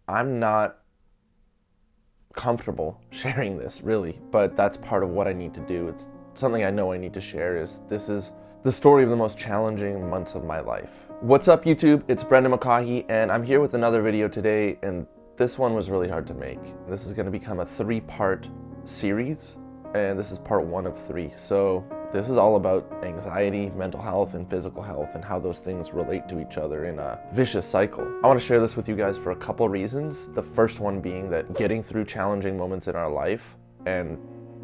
I'm not comfortable sharing this really, but that's part of what I need to do. It's something I know I need to share. Is this is the story of the most challenging months of my life. What's up YouTube? It's Brendan McCaughey and I'm here with another video today, and this one was really hard to make. This is going to become a 3-part series and this is part 1 of 3. So this is all about anxiety, mental health, and physical health, and how those things relate to each other in a vicious cycle. I want to share this with you guys for a couple reasons. The first one being that getting through challenging moments in our life and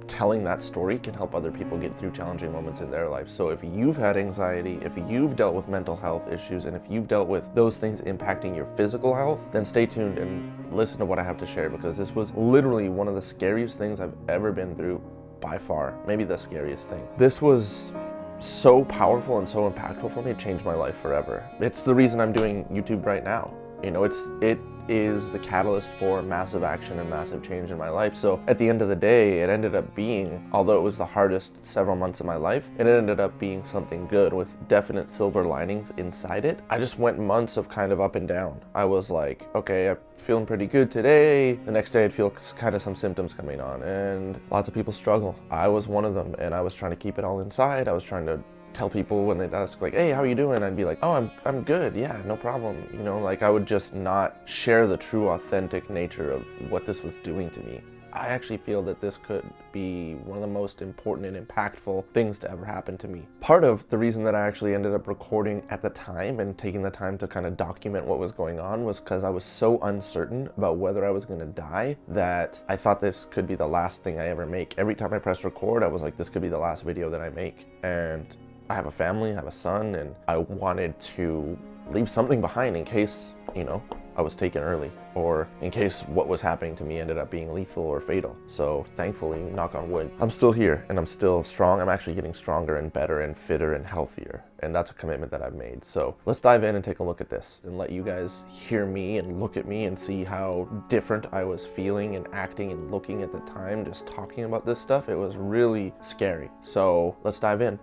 telling that story can help other people get through challenging moments in their life. So if you've had anxiety, if you've dealt with mental health issues, and if you've dealt with those things impacting your physical health, then stay tuned and listen to what I have to share, because this was literally one of the scariest things I've ever been through. By far, maybe the scariest thing. This was so powerful and so impactful for me. It changed my life forever. It's the reason I'm doing YouTube right now. You know, it is the catalyst for massive action and massive change in my life. So at the end of the day, it ended up being, although it was the hardest several months of my life, it ended up being something good with definite silver linings inside it. I just went months of kind of up and down. I was like, okay, I'm feeling pretty good today. The next day I'd feel kind of some symptoms coming on, and lots of people struggle. I was one of them, and I was trying to keep it all inside. I was trying to tell people when they'd ask like, hey, how are you doing? I'd be like, oh, I'm good. Yeah, no problem. You know, like I would just not share the true authentic nature of what this was doing to me. I actually feel that this could be one of the most important and impactful things to ever happen to me. Part of the reason that I actually ended up recording at the time and taking the time to kind of document what was going on was because I was so uncertain about whether I was going to die that I thought this could be the last thing I ever make. Every time I pressed record, I was like, this could be the last video that I make. And I have a family, I have a son, and I wanted to leave something behind in case, you know, I was taken early, or in case what was happening to me ended up being lethal or fatal. So thankfully, knock on wood, I'm still here and I'm still strong. I'm actually getting stronger and better and fitter and healthier. And that's a commitment that I've made. So let's dive in and take a look at this and let you guys hear me and look at me and see how different I was feeling and acting and looking at the time, just talking about this stuff. It was really scary. So let's dive in.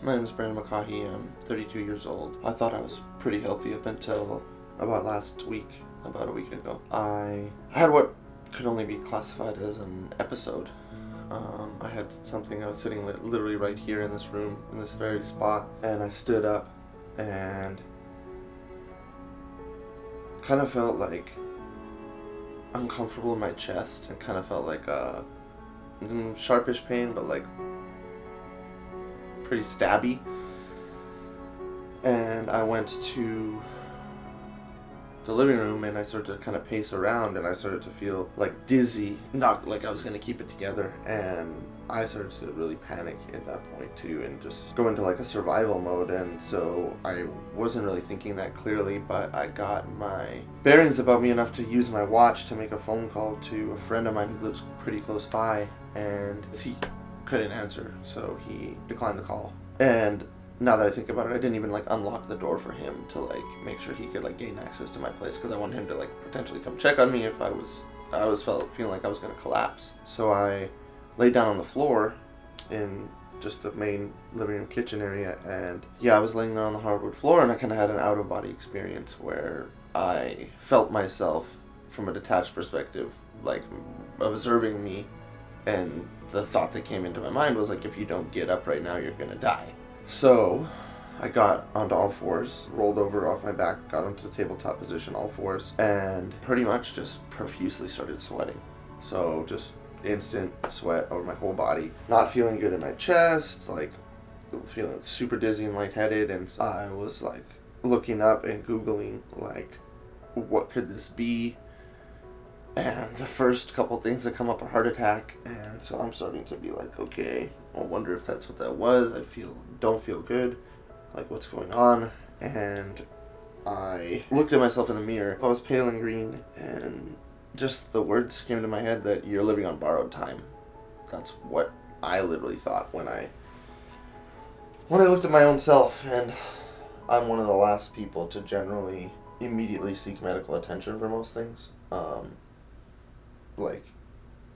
My name is Brendan McCaughey. I'm 32 years old. I thought I was pretty healthy up until about last week, about a week ago. I had what could only be classified as an episode. I had something, I was sitting literally right here in this room, in this very spot, and I stood up and kind of felt like uncomfortable in my chest, and kind of felt like sharpish pain, but like pretty stabby. And I went to the living room and I started to kind of pace around, and I started to feel like dizzy, not like I was going to keep it together, and I started to really panic at that point too and just go into like a survival mode. And so I wasn't really thinking that clearly, but I got my bearings about me enough to use my watch to make a phone call to a friend of mine who lives pretty close by, and he couldn't answer, so he declined the call. And now that I think about it, I didn't even like unlock the door for him to like make sure he could like gain access to my place, because I wanted him to like potentially come check on me if I was feeling like I was going to collapse. So I laid down on the floor in just the main living room kitchen area, and yeah, I was laying there on the hardwood floor, and I kind of had an out of body experience where I felt myself from a detached perspective, like observing me. And the thought that came into my mind was like, if you don't get up right now, you're gonna die. So I got onto all fours, rolled over off my back, got into the tabletop position, all fours, and pretty much just profusely started sweating. So just instant sweat over my whole body, not feeling good in my chest, like feeling super dizzy and lightheaded. And so I was like looking up and Googling like, what could this be? And the first couple things that come up are heart attack, and so I'm starting to be like, okay, I wonder if that's what that was. Don't feel good, like what's going on? And I looked at myself in the mirror. I was pale and green, and just the words came to my head that you're living on borrowed time. That's what I literally thought when I looked at my own self. And I'm one of the last people to generally immediately seek medical attention for most things. Like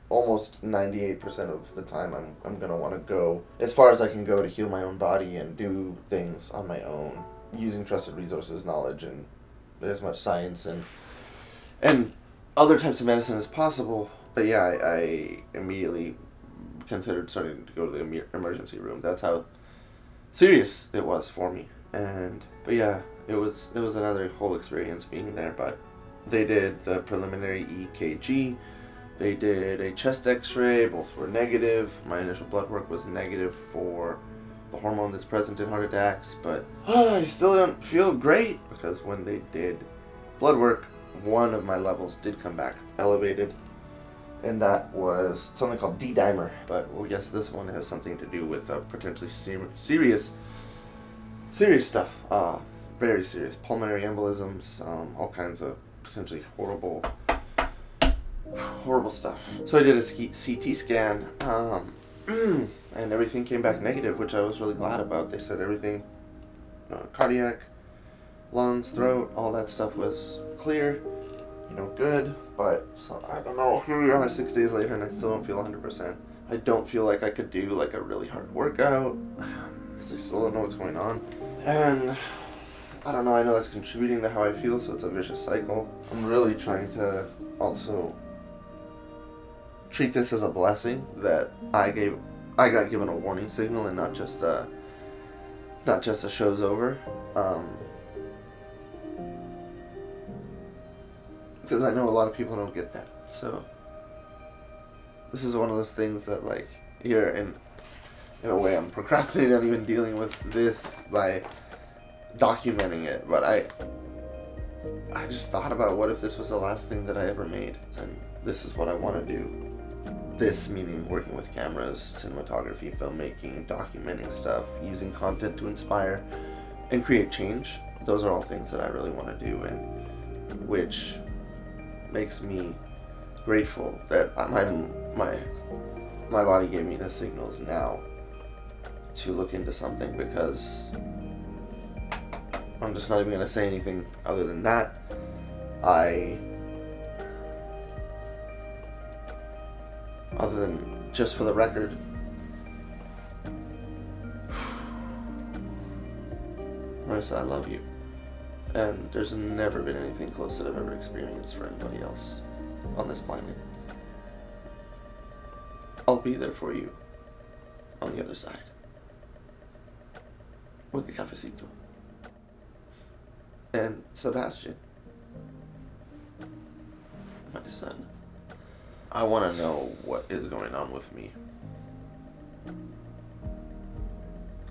almost 98% of the time I'm going to want to go as far as I can go to heal my own body and do things on my own using trusted resources, knowledge, and as much science and other types of medicine as possible. But yeah, I immediately considered starting to go to the emergency room. That's how serious it was for me. But yeah, it was another whole experience being there. But they did the preliminary EKG. They did a chest x-ray. Both were negative. My initial blood work was negative for the hormone that's present in heart attacks. But I still don't feel great, because when they did blood work, one of my levels did come back elevated. And that was something called D-dimer. But I guess this one has something to do with potentially serious stuff. Very serious pulmonary embolisms, all kinds of potentially horrible stuff. So I did a CT scan, and everything came back negative, which I was really glad about. They said everything, cardiac, lungs, throat, all that stuff was clear, good. But so I don't know, here we are 6 days later and I still don't feel 100%. I don't feel like I could do like a really hard workout, because I still don't know what's going on. And I don't know, I know that's contributing to how I feel, so it's a vicious cycle. I'm really trying to also treat this as a blessing that I got given a warning signal and not just a show's over. Because I know a lot of people don't get that. So this is one of those things that, like, here in a way I'm procrastinating on even dealing with this by documenting it. But I just thought about, what if this was the last thing that I ever made? And this is what I want to do. This meaning working with cameras, cinematography, filmmaking, documenting stuff, using content to inspire and create change. Those are all things that I really want to do, and which makes me grateful that my body gave me the signals now to look into something, because I'm just not even going to say anything other than that. Other than just for the record, Marissa, I love you. And there's never been anything close that I've ever experienced for anybody else on this planet. I'll be there for you on the other side with the cafecito. And Sebastian, my son, I want to know what is going on with me.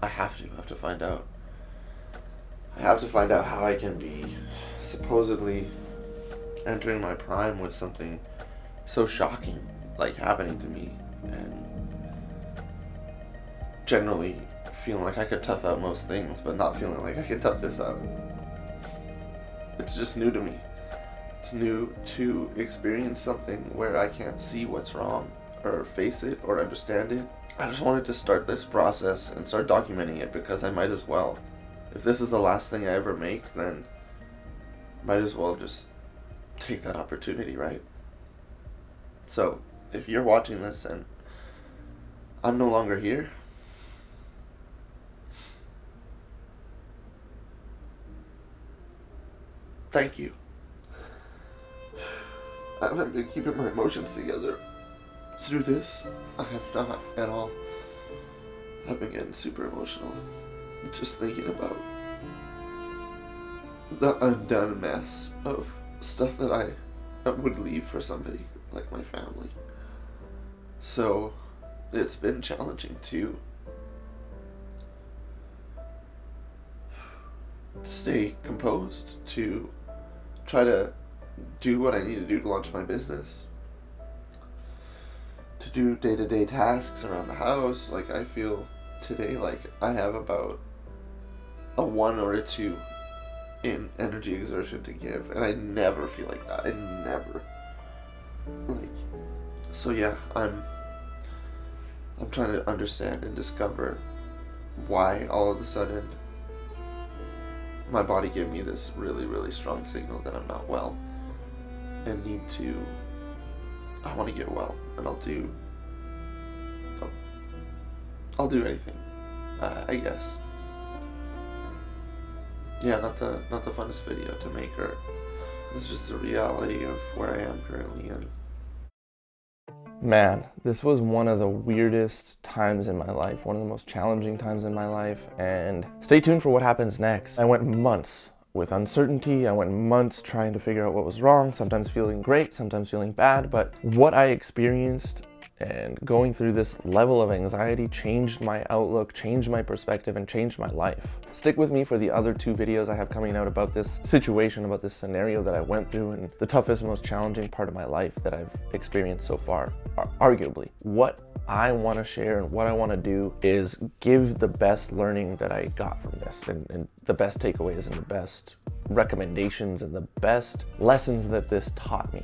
I have to find out. I have to find out how I can be supposedly entering my prime with something so shocking like happening to me, and generally feeling like I could tough out most things, but not feeling like I could tough this out. It's just new to me. It's new to experience something where I can't see what's wrong or face it or understand it. I just wanted to start this process and start documenting it, because I might as well. If this is the last thing I ever make, then might as well just take that opportunity, right? So, if you're watching this and I'm no longer here, thank you. I haven't been keeping my emotions together through this. I have not at all. I've been getting super emotional just thinking about the undone mess of stuff that I would leave for somebody like my family. So it's been challenging to stay composed, to try to do what I need to do to launch my business, to do day-to-day tasks around the house. Like, I feel today like I have about a 1 or a 2 in energy exertion to give, and I never feel like that. I never. So yeah, I'm trying to understand and discover why all of a sudden my body gave me this really, really strong signal that I'm not well and I want to get well, and I'll do anything, I guess. Yeah, not the funnest video to make, or It's just the reality of where I am currently in. Man, this was one of the weirdest times in my life, one of the most challenging times in my life, and stay tuned for what happens next. I went months with uncertainty. I went months trying to figure out what was wrong, sometimes feeling great, sometimes feeling bad, but what I experienced and going through this level of anxiety changed my outlook, changed my perspective, and changed my life. Stick with me for the other 2 videos I have coming out about this situation, about this scenario that I went through, and the toughest, most challenging part of my life that I've experienced so far, arguably. What I want to share and what I want to do is give the best learning that I got from this, and the best takeaways and the best recommendations and the best lessons that this taught me.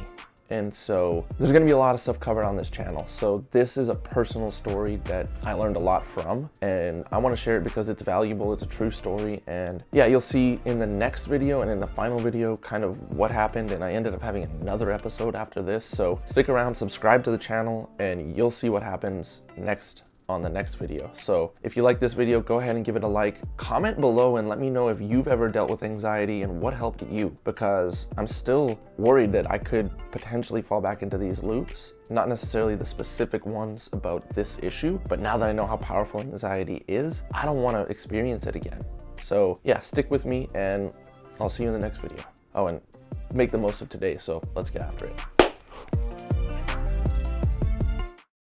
And so there's gonna be a lot of stuff covered on this channel. So this is a personal story that I learned a lot from, and I wanna share it because it's valuable, it's a true story. And yeah, you'll see in the next video and in the final video kind of what happened, and I ended up having another episode after this. So stick around, subscribe to the channel, and you'll see what happens next on the next video. So if you like this video, go ahead and give it a like. Comment below and let me know if you've ever dealt with anxiety and what helped you, because I'm still worried that I could potentially fall back into these loops. Not necessarily the specific ones about this issue, but now that I know how powerful anxiety is, I don't want to experience it again. So yeah, stick with me and I'll see you in the next video. Oh, and make the most of today, so let's get after it.